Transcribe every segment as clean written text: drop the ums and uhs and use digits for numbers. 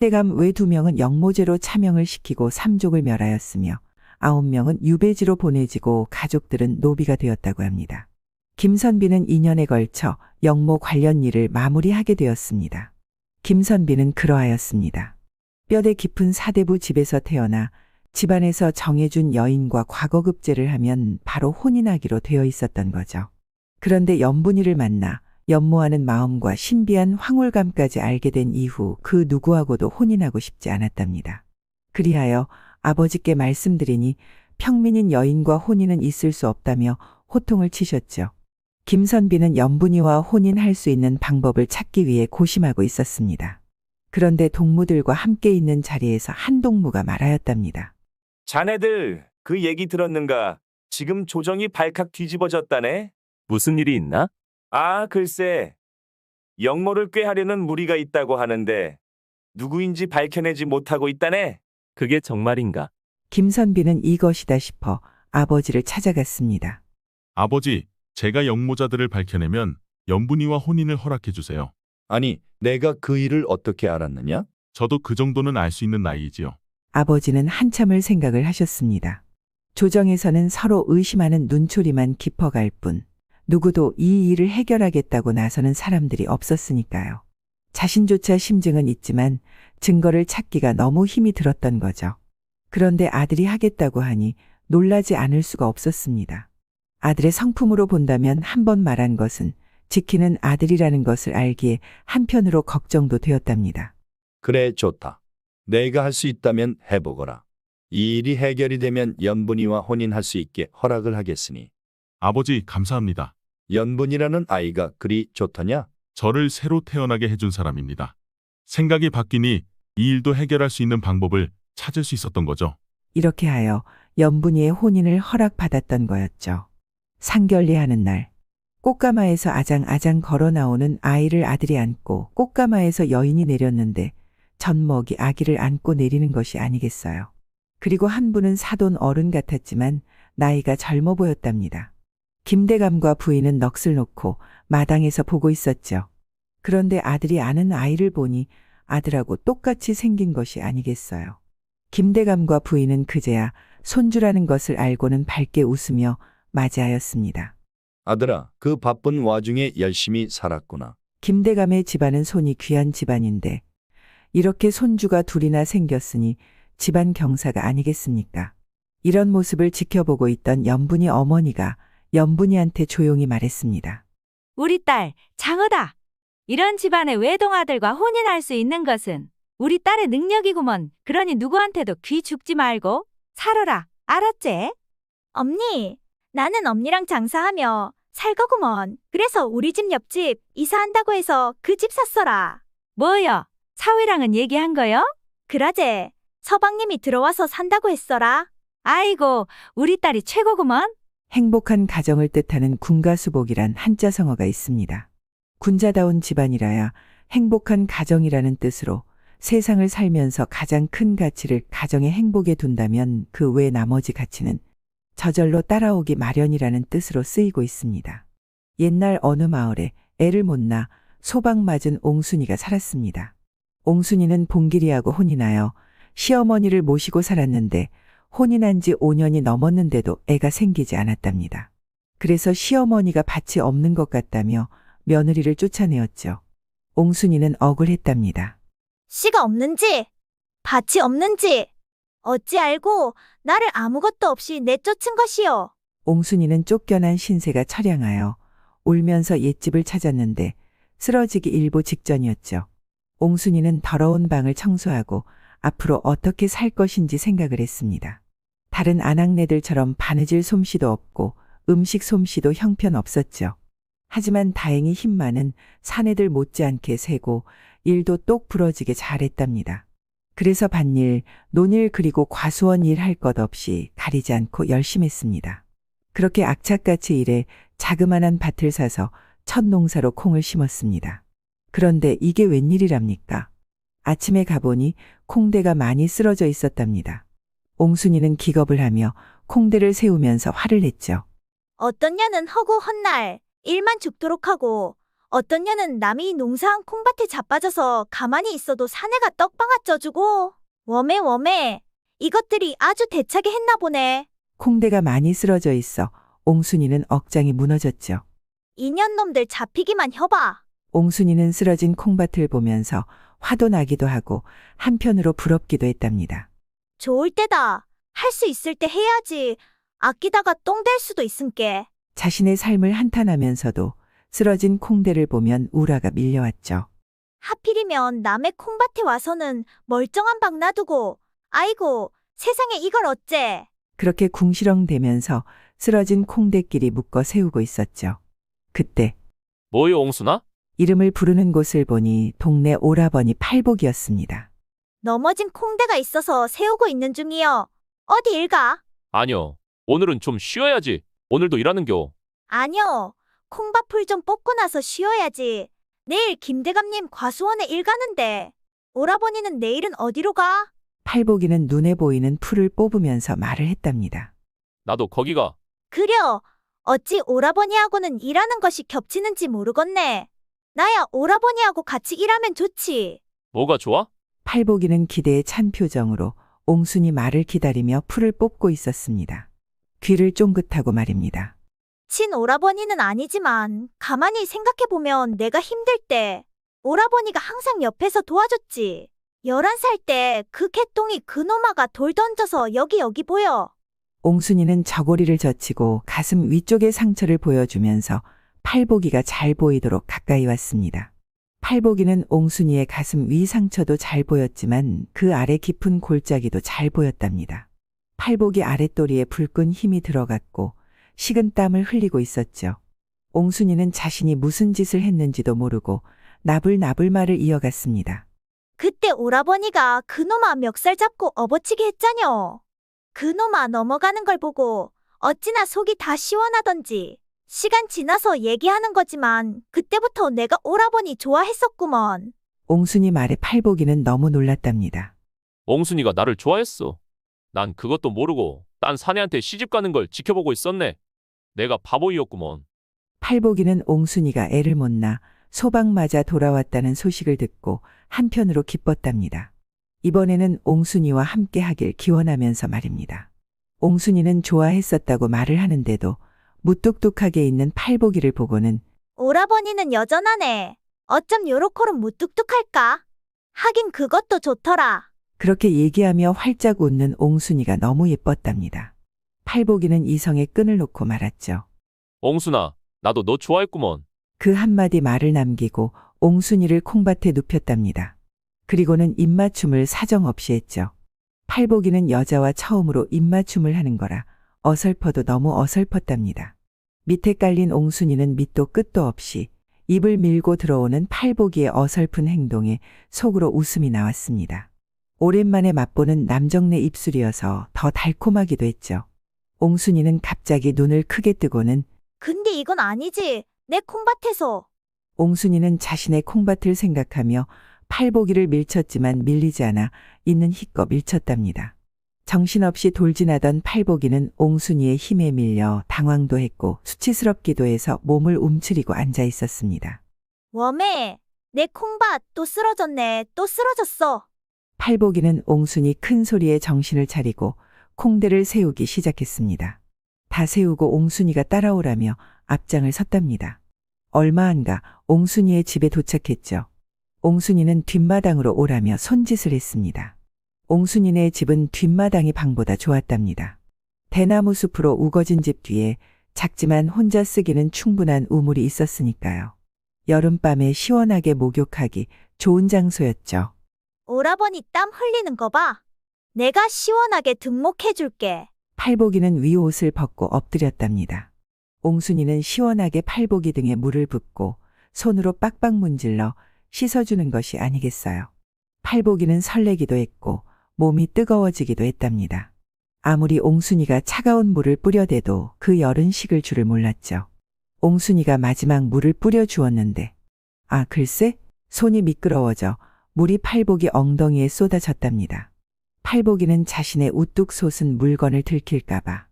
때감 외 2명은 영모제로 차명을 시키고 삼족을 멸하였으며 9명은 유배지로 보내지고 가족들은 노비가 되었다고 합니다. 김선비는 2년에 걸쳐 영모 관련 일을 마무리하게 되었습니다. 김선비는 그러하였습니다. 뼈대 깊은 사대부 집에서 태어나 집안에서 정해준 여인과 과거급제를 하면 바로 혼인하기로 되어 있었던 거죠. 그런데 연분이를 만나 연모하는 마음과 신비한 황홀감까지 알게 된 이후 그 누구하고도 혼인하고 싶지 않았답니다. 그리하여 아버지께 말씀드리니 평민인 여인과 혼인은 있을 수 없다며 호통을 치셨죠. 김선비는 연분이와 혼인할 수 있는 방법을 찾기 위해 고심하고 있었습니다. 그런데 동무들과 함께 있는 자리에서 한 동무가 말하였답니다. 자네들 그 얘기 들었는가? 지금 조정이 발칵 뒤집어졌다네? 무슨 일이 있나? 아, 글쎄. 영모를 꾀하려는 무리가 있다고 하는데 누구인지 밝혀내지 못하고 있다네? 그게 정말인가? 김선비는 이것이다 싶어 아버지를 찾아갔습니다. 아버지, 제가 영모자들을 밝혀내면 연분이와 혼인을 허락해 주세요. 아니, 내가 그 일을 어떻게 알았느냐? 저도 그 정도는 알 수 있는 나이지요. 아버지는 한참을 생각을 하셨습니다. 조정에서는 서로 의심하는 눈초리만 깊어갈 뿐 누구도 이 일을 해결하겠다고 나서는 사람들이 없었으니까요. 자신조차 심증은 있지만 증거를 찾기가 너무 힘이 들었던 거죠. 그런데 아들이 하겠다고 하니 놀라지 않을 수가 없었습니다. 아들의 성품으로 본다면 한 번 말한 것은 지키는 아들이라는 것을 알기에 한편으로 걱정도 되었답니다. 그래, 좋다. 내가 할 수 있다면 해보거라. 이 일이 해결이 되면 연분이와 혼인할 수 있게 허락을 하겠으니. 아버지, 감사합니다. 연분이라는 아이가 그리 좋더냐? 저를 새로 태어나게 해준 사람입니다. 생각이 바뀌니 이 일도 해결할 수 있는 방법을 찾을 수 있었던 거죠. 이렇게 하여 연분이의 혼인을 허락받았던 거였죠. 상견례하는 날 꽃가마에서 아장아장 걸어 나오는 아이를 아들이 안고 꽃가마에서 여인이 내렸는데 젖먹이 아기를 안고 내리는 것이 아니겠어요. 그리고 한 분은 사돈 어른 같았지만 나이가 젊어 보였답니다. 김대감과 부인은 넋을 놓고 마당에서 보고 있었죠. 그런데 아들이 아는 아이를 보니 아들하고 똑같이 생긴 것이 아니겠어요. 김대감과 부인은 그제야 손주라는 것을 알고는 밝게 웃으며 맞이하였습니다. 아들아, 그 바쁜 와중에 열심히 살았구나. 김대감의 집안은 손이 귀한 집안인데 이렇게 손주가 둘이나 생겼으니 집안 경사가 아니겠습니까? 이런 모습을 지켜보고 있던 연분이 어머니가 연분이한테 조용히 말했습니다. 우리 딸 장어다. 이런 집안의 외동아들과 혼인할 수 있는 것은 우리 딸의 능력이구먼. 그러니 누구한테도 귀 죽지 말고 살아라. 알았지? 엄니, 나는 엄니랑 장사하며 살 거구먼. 그래서 우리 집 옆집 이사한다고 해서 그 집 샀어라. 뭐여? 사위랑은 얘기한 거요? 그라제, 서방님이 들어와서 산다고 했어라. 아이고, 우리 딸이 최고구먼. 행복한 가정을 뜻하는 군가수복이란 한자 성어가 있습니다. 군자다운 집안이라야 행복한 가정이라는 뜻으로 세상을 살면서 가장 큰 가치를 가정의 행복에 둔다면 그 외 나머지 가치는 저절로 따라오기 마련이라는 뜻으로 쓰이고 있습니다. 옛날 어느 마을에 애를 못 낳아 소방 맞은 옹순이가 살았습니다. 옹순이는 봉길이하고 혼인하여 시어머니를 모시고 살았는데 혼인한 지 5년이 넘었는데도 애가 생기지 않았답니다. 그래서 시어머니가 밭이 없는 것 같다며 며느리를 쫓아내었죠. 옹순이는 억울했답니다. 씨가 없는지, 밭이 없는지, 어찌 알고 나를 아무것도 없이 내쫓은 것이요. 옹순이는 쫓겨난 신세가 처량하여 울면서 옛집을 찾았는데 쓰러지기 일보 직전이었죠. 옹순이는 더러운 방을 청소하고 앞으로 어떻게 살 것인지 생각을 했습니다. 다른 아낙네들처럼 바느질 솜씨도 없고 음식 솜씨도 형편없었죠. 하지만 다행히 힘 많은 사내들 못지않게 세고 일도 똑 부러지게 잘했답니다. 그래서 밭일, 논일 그리고 과수원 일 할 것 없이 가리지 않고 열심히 했습니다. 그렇게 악착같이 일해 자그마한 밭을 사서 첫 농사로 콩을 심었습니다. 그런데 이게 웬일이랍니까? 아침에 가보니 콩대가 많이 쓰러져 있었답니다. 옹순이는 기겁을 하며 콩대를 세우면서 화를 냈죠. 어떤 년은 허구 헛날 일만 죽도록 하고 어떤 년은 남이 농사한 콩밭에 자빠져서 가만히 있어도 사내가 떡방아 쪄주고 웜에 이것들이 아주 대차게 했나 보네. 콩대가 많이 쓰러져 있어 옹순이는 억장이 무너졌죠. 이년놈들 잡히기만 해봐. 옹순이는 쓰러진 콩밭을 보면서 화도 나기도 하고 한편으로 부럽기도 했답니다. 좋을 때다. 할 수 있을 때 해야지. 아끼다가 똥 될 수도 있은께. 자신의 삶을 한탄하면서도 쓰러진 콩대를 보면 우라가 밀려왔죠. 하필이면 남의 콩밭에 와서는 멀쩡한 방 놔두고 아이고 세상에 이걸 어째. 그렇게 궁시렁대면서 쓰러진 콩대끼리 묶어 세우고 있었죠. 그때 뭐요, 옹순아? 이름을 부르는 곳을 보니 동네 오라버니 팔복이었습니다. 넘어진 콩대가 있어서 세우고 있는 중이여. 어디 일 가? 아니요. 오늘은 좀 쉬어야지. 오늘도 일하는겨. 아니요. 콩밭풀 좀 뽑고 나서 쉬어야지. 내일 김대감님 과수원에 일 가는데. 오라버니는 내일은 어디로 가? 팔복이는 눈에 보이는 풀을 뽑으면서 말을 했답니다. 나도 거기가. 그려. 어찌 오라버니하고는 일하는 것이 겹치는지 모르겠네. 나야 오라버니하고 같이 일하면 좋지. 뭐가 좋아? 팔복이는 기대에 찬 표정으로 옹순이 말을 기다리며 풀을 뽑고 있었습니다. 귀를 쫑긋하고 말입니다. 친 오라버니는 아니지만 가만히 생각해보면 내가 힘들 때 오라버니가 항상 옆에서 도와줬지. 11살 때 그 개똥이 그놈아가 돌 던져서 여기 보여. 옹순이는 저고리를 젖히고 가슴 위쪽의 상처를 보여주면서 팔복이가 잘 보이도록 가까이 왔습니다. 팔복이는 옹순이의 가슴 위 상처도 잘 보였지만 그 아래 깊은 골짜기도 잘 보였답니다. 팔복이 아랫도리에 불끈 힘이 들어갔고 식은 땀을 흘리고 있었죠. 옹순이는 자신이 무슨 짓을 했는지도 모르고 나불나불 말을 이어갔습니다. 그때 오라버니가 그놈아 멱살 잡고 업어치게 했자녀. 그놈아 넘어가는 걸 보고 어찌나 속이 다 시원하던지. 시간 지나서 얘기하는 거지만 그때부터 내가 오라버니 좋아했었구먼. 옹순이 말에 팔복이는 너무 놀랐답니다. 옹순이가 나를 좋아했어. 난 그것도 모르고 딴 사내한테 시집 가는 걸 지켜보고 있었네. 내가 바보이었구먼. 팔복이는 옹순이가 애를 못 낳아 소방 맞아 돌아왔다는 소식을 듣고 한편으로 기뻤답니다. 이번에는 옹순이와 함께 하길 기원하면서 말입니다. 옹순이는 좋아했었다고 말을 하는데도 무뚝뚝하게 있는 팔복이를 보고는 오라버니는 여전하네. 어쩜 요렇게는 무뚝뚝할까? 하긴 그것도 좋더라. 그렇게 얘기하며 활짝 웃는 옹순이가 너무 예뻤답니다. 팔복이는 이성의 끈을 놓고 말았죠. 옹순아, 나도 너 좋아했구먼. 그 한마디 말을 남기고 옹순이를 콩밭에 눕혔답니다. 그리고는 입맞춤을 사정없이 했죠. 팔복이는 여자와 처음으로 입맞춤을 하는 거라 어설퍼도 너무 어설펐답니다. 밑에 깔린 옹순이는 밑도 끝도 없이 입을 밀고 들어오는 팔복이의 어설픈 행동에 속으로 웃음이 나왔습니다. 오랜만에 맛보는 남정네 입술이어서 더 달콤하기도 했죠. 옹순이는 갑자기 눈을 크게 뜨고는 근데 이건 아니지. 내 콩밭에서. 옹순이는 자신의 콩밭을 생각하며 팔복이를 밀쳤지만 밀리지 않아 있는 힘껏 밀쳤답니다. 정신없이 돌진하던 팔복이는 옹순이의 힘에 밀려 당황도 했고 수치스럽기도 해서 몸을 움츠리고 앉아 있었습니다. 웜에 내 콩밭 또 쓰러졌네. 또 쓰러졌어. 팔복이는 옹순이 큰 소리에 정신을 차리고 콩대를 세우기 시작했습니다. 다 세우고 옹순이가 따라오라며 앞장을 섰답니다. 얼마 안 가 옹순이의 집에 도착했죠. 옹순이는 뒷마당으로 오라며 손짓을 했습니다. 옹순이네 집은 뒷마당이 방보다 좋았답니다. 대나무 숲으로 우거진 집 뒤에 작지만 혼자 쓰기는 충분한 우물이 있었으니까요. 여름밤에 시원하게 목욕하기 좋은 장소였죠. 오라버니 땀 흘리는 거 봐. 내가 시원하게 등목해줄게. 팔복이는 위옷을 벗고 엎드렸답니다. 옹순이는 시원하게 팔복이 등에 물을 붓고 손으로 빡빡 문질러 씻어주는 것이 아니겠어요. 팔복이는 설레기도 했고 몸이 뜨거워지기도 했답니다. 아무리 옹순이가 차가운 물을 뿌려대도 그 열은 식을 줄을 몰랐죠. 옹순이가 마지막 물을 뿌려 주었는데 글쎄 손이 미끄러워져 물이 팔복이 엉덩이에 쏟아졌답니다. 팔복이는 자신의 우뚝 솟은 물건을 들킬까봐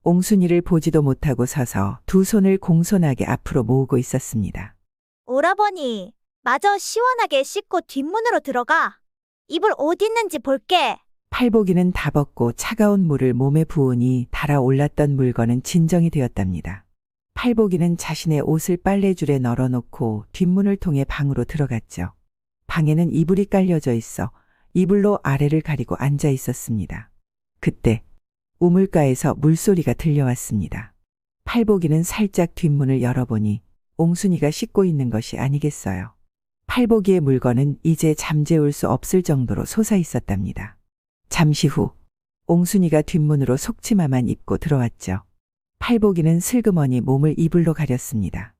옹순이를 보지도 못하고 서서 두 손을 공손하게 앞으로 모으고 있었습니다. 오라버니, 마저 시원하게 씻고 뒷문으로 들어가. 이불 옷 있는지 볼게. 팔복이는 다 벗고 차가운 물을 몸에 부으니 달아올랐던 물건은 진정이 되었답니다. 팔복이는 자신의 옷을 빨래줄에 널어놓고 뒷문을 통해 방으로 들어갔죠. 방에는 이불이 깔려져 있어 이불로 아래를 가리고 앉아 있었습니다. 그때 우물가에서 물소리가 들려왔습니다. 팔복이는 살짝 뒷문을 열어보니 옹순이가 씻고 있는 것이 아니겠어요. 팔복이의 물건은 이제 잠재울 수 없을 정도로 솟아 있었답니다. 잠시 후 옹순이가 뒷문으로 속치마만 입고 들어왔죠. 팔복이는 슬그머니 몸을 이불로 가렸습니다.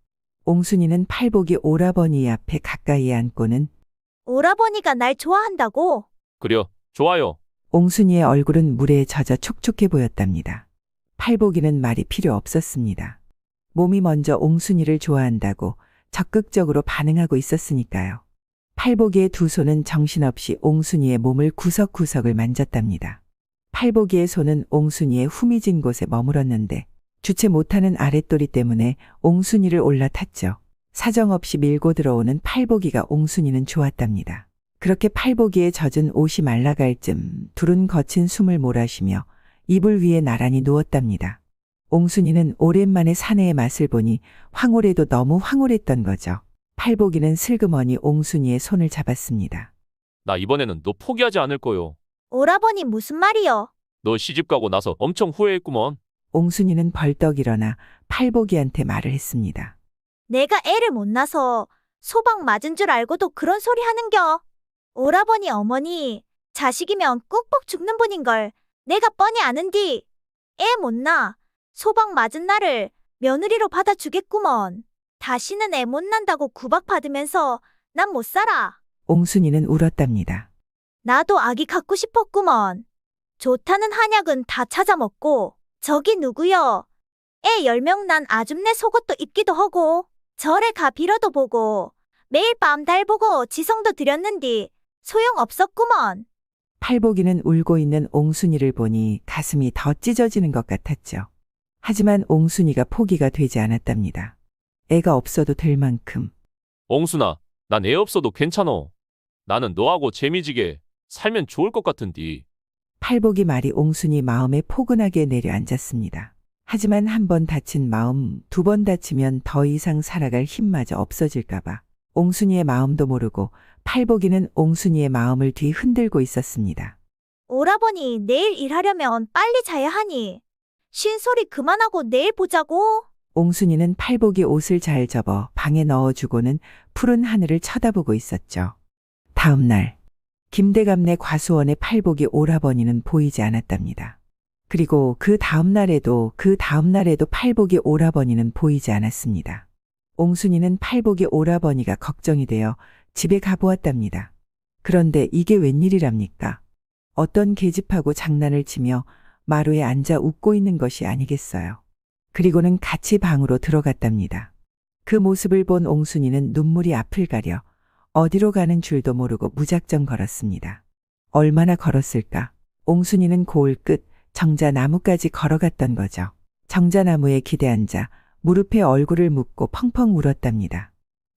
옹순이는 팔복이 오라버니 앞에 가까이 앉고는 오라버니가 날 좋아한다고? 그려, 좋아요. 옹순이의 얼굴은 물에 젖어 촉촉해 보였답니다. 팔복이는 말이 필요 없었습니다. 몸이 먼저 옹순이를 좋아한다고 적극적으로 반응하고 있었으니까요. 팔복이의 두 손은 정신없이 옹순이의 몸을 구석구석을 만졌답니다. 팔복이의 손은 옹순이의 후미진 곳에 머물었는데 주체 못하는 아랫도리 때문에 옹순이를 올라탔죠. 사정없이 밀고 들어오는 팔복이가 옹순이는 좋았답니다. 그렇게 팔복이의 젖은 옷이 말라갈 쯤 둘은 거친 숨을 몰아쉬며 이불 위에 나란히 누웠답니다. 옹순이는 오랜만에 사내의 맛을 보니 황홀해도 너무 황홀했던 거죠. 팔복이는 슬그머니 옹순이의 손을 잡았습니다. 나 이번에는 너 포기하지 않을 거요. 오라버니 무슨 말이요? 너 시집 가고 나서 엄청 후회했구먼. 옹순이는 벌떡 일어나 팔복이한테 말을 했습니다. 내가 애를 못 낳아서 소방 맞은 줄 알고도 그런 소리 하는겨. 오라버니 어머니, 자식이면 꾹꾹 죽는 분인걸. 내가 뻔히 아는디. 애 못 낳아. 소방 맞은 나를 며느리로 받아주겠구먼. 다시는 애 못 난다고 구박받으면서 난 못 살아. 옹순이는 울었답니다. 나도 아기 갖고 싶었구먼. 좋다는 한약은 다 찾아 먹고 저기 누구여? 애 10명 난 아줌내 속옷도 입기도 하고 절에 가 빌어도 보고 매일 밤 달 보고 지성도 드렸는디 소용없었구먼. 팔복이는 울고 있는 옹순이를 보니 가슴이 더 찢어지는 것 같았죠. 하지만 옹순이가 포기가 되지 않았답니다. 애가 없어도 될 만큼. 옹순아, 난 애 없어도 괜찮어. 나는 너하고 재미지게 살면 좋을 것 같은디. 팔복이 말이 옹순이 마음에 포근하게 내려앉았습니다. 하지만 한 번 다친 마음, 두 번 다치면 더 이상 살아갈 힘마저 없어질까봐 옹순이의 마음도 모르고 팔복이는 옹순이의 마음을 뒤흔들고 있었습니다. 오라버니 내일 일하려면 빨리 자야 하니. 쉰소리 그만하고 내일 보자고. 옹순이는 팔복이 옷을 잘 접어 방에 넣어주고는 푸른 하늘을 쳐다보고 있었죠. 다음 날 김대감네 과수원의 팔복이 오라버니는 보이지 않았답니다. 그리고 그 다음 날에도 팔복이 오라버니는 보이지 않았습니다. 옹순이는 팔복이 오라버니가 걱정이 되어 집에 가보았답니다. 그런데 이게 웬일이랍니까? 어떤 계집하고 장난을 치며 마루에 앉아 웃고 있는 것이 아니겠어요. 그리고는 같이 방으로 들어갔답니다. 그 모습을 본 옹순이는 눈물이 앞을 가려 어디로 가는 줄도 모르고 무작정 걸었습니다. 얼마나 걸었을까? 옹순이는 고을 끝 정자나무까지 걸어갔던 거죠. 정자나무에 기대앉아 무릎에 얼굴을 묻고 펑펑 울었답니다.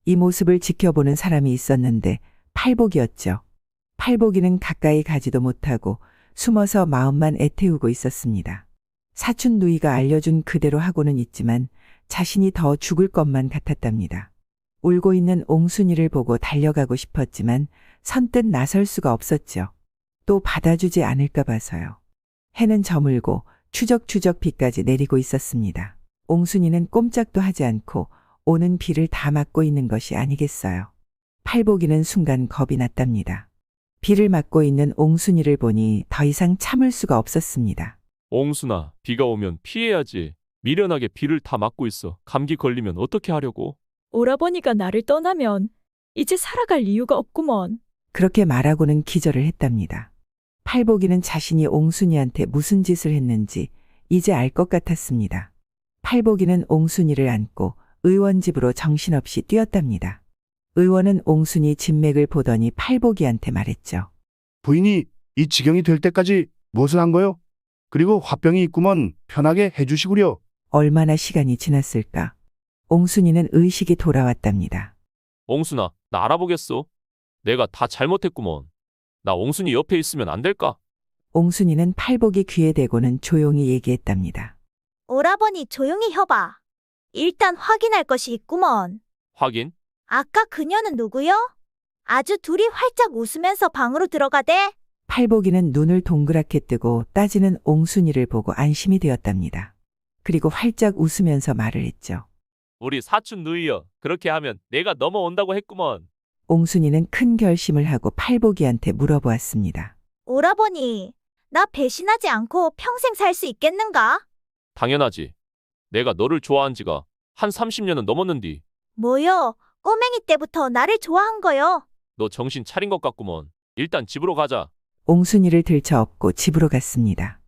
이 모습을 지켜보는 사람이 있었는데 팔복이었죠. 팔복이는 가까이 가지도 못하고 숨어서 마음만 애태우고 있었습니다. 사촌 누이가 알려준 그대로 하고는 있지만 자신이 더 죽을 것만 같았답니다. 울고 있는 옹순이를 보고 달려가고 싶었지만 선뜻 나설 수가 없었죠. 또 받아주지 않을까 봐서요. 해는 저물고 추적추적 비까지 내리고 있었습니다. 옹순이는 꼼짝도 하지 않고 오는 비를 다 맞고 있는 것이 아니겠어요. 팔복이는 순간 겁이 났답니다. 비를 맞고 있는 옹순이를 보니 더 이상 참을 수가 없었습니다. 옹순아, 비가 오면 피해야지. 미련하게 비를 다 맞고 있어. 감기 걸리면 어떻게 하려고? 오라버니가 나를 떠나면 이제 살아갈 이유가 없구먼. 그렇게 말하고는 기절을 했답니다. 팔복이는 자신이 옹순이한테 무슨 짓을 했는지 이제 알 것 같았습니다. 팔복이는 옹순이를 안고 의원 집으로 정신없이 뛰었답니다. 의원은 옹순이 진맥을 보더니 팔복이한테 말했죠. 부인이 이 지경이 될 때까지 무엇을 한 거요? 그리고 화병이 있구먼 편하게 해주시구려. 얼마나 시간이 지났을까? 옹순이는 의식이 돌아왔답니다. 옹순아, 나 알아보겠어. 내가 다 잘못했구먼. 나 옹순이 옆에 있으면 안 될까? 옹순이는 팔복이 귀에 대고는 조용히 얘기했답니다. 오라버니 조용히 해봐. 일단 확인할 것이 있구먼. 확인? 아까 그녀는 누구요? 아주 둘이 활짝 웃으면서 방으로 들어가대. 팔복이는 눈을 동그랗게 뜨고 따지는 옹순이를 보고 안심이 되었답니다. 그리고 활짝 웃으면서 말을 했죠. 우리 사촌 누이여. 그렇게 하면 내가 넘어온다고 했구먼. 옹순이는 큰 결심을 하고 팔복이한테 물어보았습니다. 오라버니, 나 배신하지 않고 평생 살 수 있겠는가? 당연하지. 내가 너를 좋아한 지가 한 30년은 넘었는디. 뭐요? 꼬맹이 때부터 나를 좋아한 거요. 너 정신 차린 것 같구먼. 일단 집으로 가자. 옹순이를 들쳐업고 집으로 갔습니다.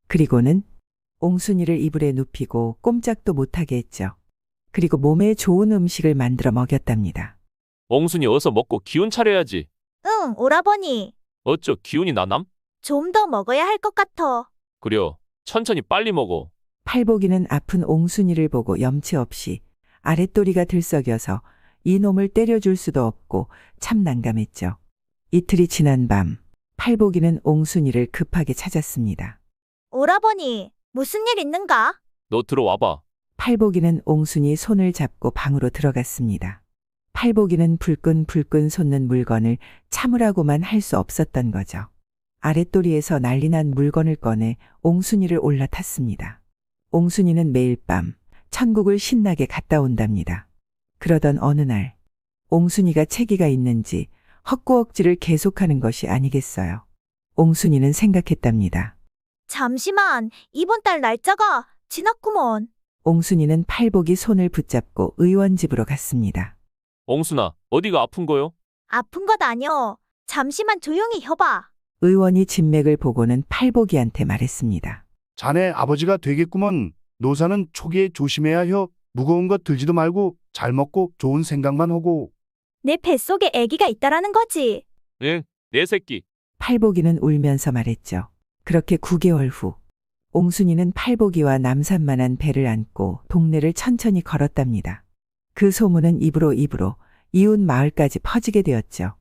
그리고는 옹순이를 이불에 눕히고 꼼짝도 못하게 했죠. 그리고 몸에 좋은 음식을 만들어 먹였답니다. 옹순이 어서 먹고 기운 차려야지. 응, 오라버니. 어쩌 기운이 나남? 좀 더 먹어야 할 것 같아. 그려. 천천히 빨리 먹어. 팔복이는 아픈 옹순이를 보고 염치 없이 아랫도리가 들썩여서 이놈을 때려줄 수도 없고 참 난감했죠. 이틀이 지난 밤, 팔복이는 옹순이를 급하게 찾았습니다. 오라버니, 무슨 일 있는가? 너 들어와봐. 팔복이는 옹순이 손을 잡고 방으로 들어갔습니다. 팔복이는 불끈불끈 솟는 물건을 참으라고만 할 수 없었던 거죠. 아랫도리에서 난리난 물건을 꺼내 옹순이를 올라탔습니다. 옹순이는 매일 밤 천국을 신나게 갔다 온답니다. 그러던 어느 날 옹순이가 체기가 있는지 헛구역질을 계속하는 것이 아니겠어요. 옹순이는 생각했답니다. 잠시만, 이번 달 날짜가 지났구먼. 옹순이는 팔복이 손을 붙잡고 의원 집으로 갔습니다. 옹순아, 어디가 아픈 거요? 아픈 것 아니여. 잠시만 조용히 해봐. 의원이 진맥을 보고는 팔복이한테 말했습니다. 자네 아버지가 되겠구먼. 노사는 초기에 조심해야 혀. 무거운 것 들지도 말고 잘 먹고 좋은 생각만 하고. 내 뱃속에 아기가 있다라는 거지. 응, 내 새끼. 팔복이는 울면서 말했죠. 그렇게 9개월 후 옹순이는 팔복이와 남산만한 배를 안고 동네를 천천히 걸었답니다. 그 소문은 입으로 이웃 마을까지 퍼지게 되었죠.